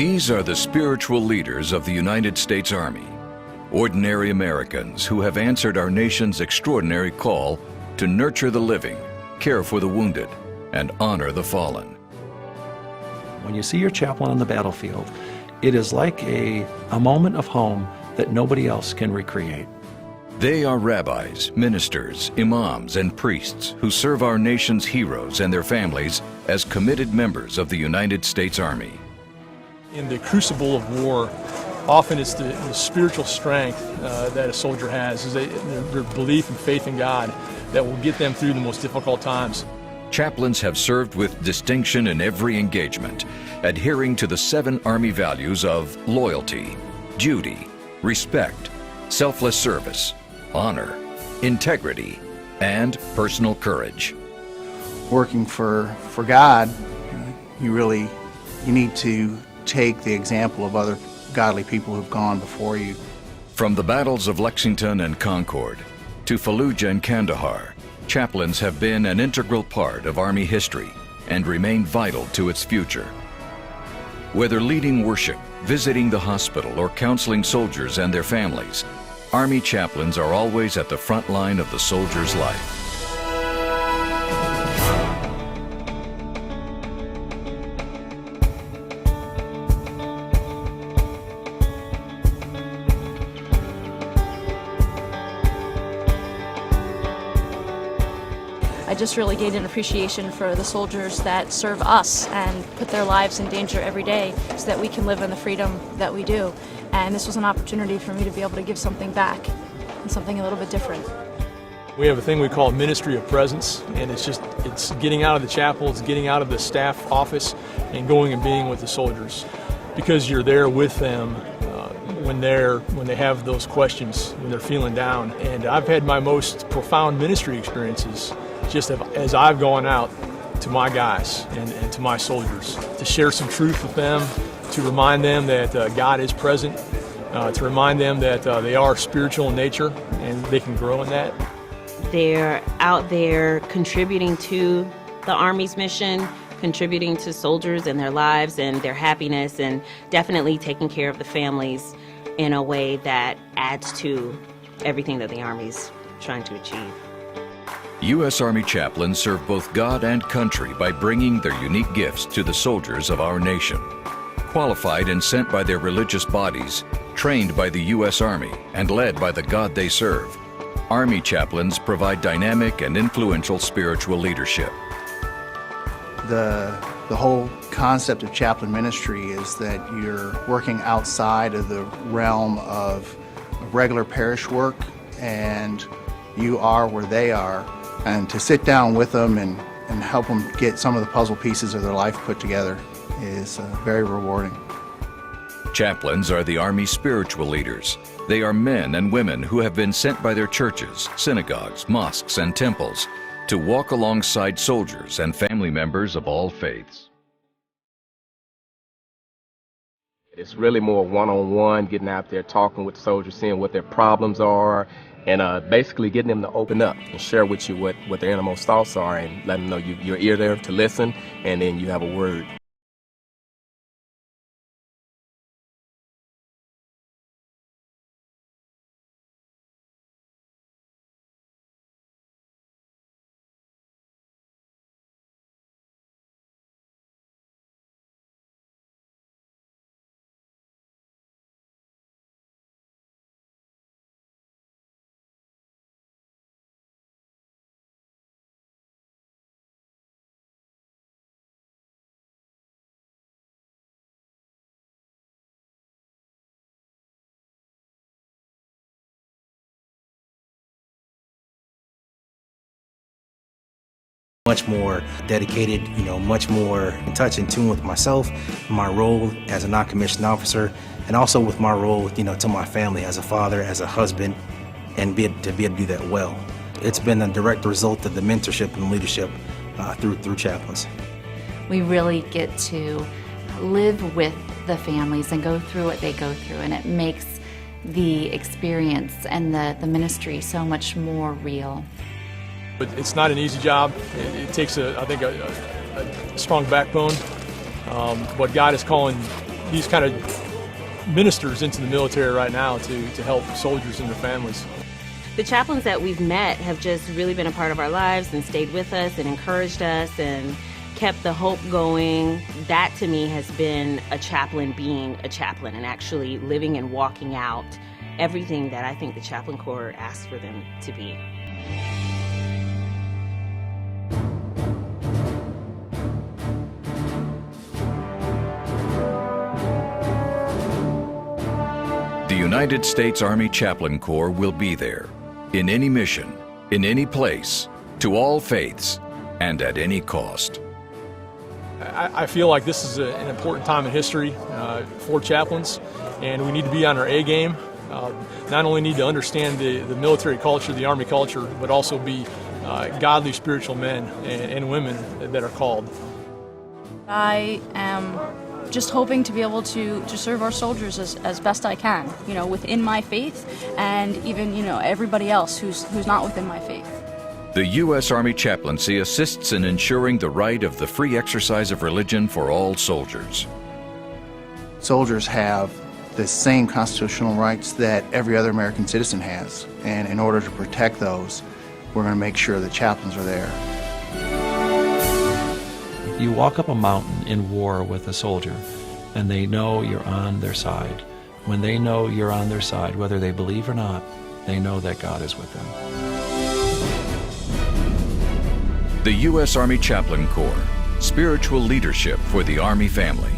These are the spiritual leaders of the United States Army, ordinary Americans who have answered our nation's extraordinary call to nurture the living, care for the wounded, and honor the fallen. When you see your chaplain on the battlefield, it is like a moment of home that nobody else can recreate. They are rabbis, ministers, imams, and priests who serve our nation's heroes and their families as committed members of the United States Army. In the crucible of war, often it's the spiritual strength that a soldier has, is their belief and faith in God that will get them through the most difficult times. Chaplains have served with distinction in every engagement, adhering to the 7 Army values of loyalty, duty, respect, selfless service, honor, integrity, and personal courage. Working for God, you need to take the example of other godly people who've gone before you. From the battles of Lexington and Concord to Fallujah and Kandahar, chaplains have been an integral part of Army history and remain vital to its future. Whether leading worship, visiting the hospital, or counseling soldiers and their families, Army chaplains are always at the front line of the soldier's life. I just really gained an appreciation for the soldiers that serve us and put their lives in danger every day so that we can live in the freedom that we do. And this was an opportunity for me to be able to give something back and something a little bit different. We have a thing we call Ministry of Presence, and it's getting out of the chapel, it's getting out of the staff office and going and being with the soldiers, because you're there with them when they have those questions, when they're feeling down. And I've had my most profound ministry experiences just as I've gone out to my guys and to my soldiers to share some truth with them, to remind them that God is present, to remind them that they are spiritual in nature and they can grow in that. They're out there contributing to the Army's mission, contributing to soldiers and their lives and their happiness, and definitely taking care of the families in a way that adds to everything that the Army's trying to achieve. U.S. Army chaplains serve both God and country by bringing their unique gifts to the soldiers of our nation. Qualified and sent by their religious bodies, trained by the U.S. Army, and led by the God they serve, Army chaplains provide dynamic and influential spiritual leadership. The whole concept of chaplain ministry is that you're working outside of the realm of regular parish work, and you are where they are. And to sit down with them and help them get some of the puzzle pieces of their life put together is very rewarding. Chaplains are the Army spiritual leaders. They are men and women who have been sent by their churches, synagogues, mosques, and temples to walk alongside soldiers and family members of all faiths. It's really more one-on-one, getting out there, talking with the soldiers, seeing what their problems are, and basically getting them to open up and share with you what their innermost thoughts are, and letting them know you're ear there to listen, and then you have a word. Much more dedicated, much more in touch and tune with myself, my role as a non-commissioned officer, and also with my role, to my family as a father, as a husband, and to be able to do that well. It's been a direct result of the mentorship and leadership through chaplains. We really get to live with the families and go through what they go through, and it makes the experience and the ministry so much more real. But it's not an easy job. It takes, I think, a strong backbone. What God is calling these kind of ministers into the military right now to help soldiers and their families. The chaplains that we've met have just really been a part of our lives and stayed with us and encouraged us and kept the hope going. That to me has been a chaplain being a chaplain and actually living and walking out everything that I think the Chaplain Corps asks for them to be. The United States Army Chaplain Corps will be there, in any mission, in any place, to all faiths, and at any cost. I feel like this is an important time in history for chaplains, and we need to be on our A game. Not only need to understand the military culture, the Army culture, but also be godly spiritual men and women that are called. I am just hoping to be able to serve our soldiers as best I can, you know, within my faith and even, you know, everybody else who's not within my faith. The U.S. Army Chaplaincy assists in ensuring the right of the free exercise of religion for all soldiers. Soldiers have the same constitutional rights that every other American citizen has, and in order to protect those, we're going to make sure the chaplains are there. You walk up a mountain in war with a soldier, and they know you're on their side. When they know you're on their side, whether they believe or not, they know that God is with them. The U.S. Army Chaplain Corps, spiritual leadership for the Army family.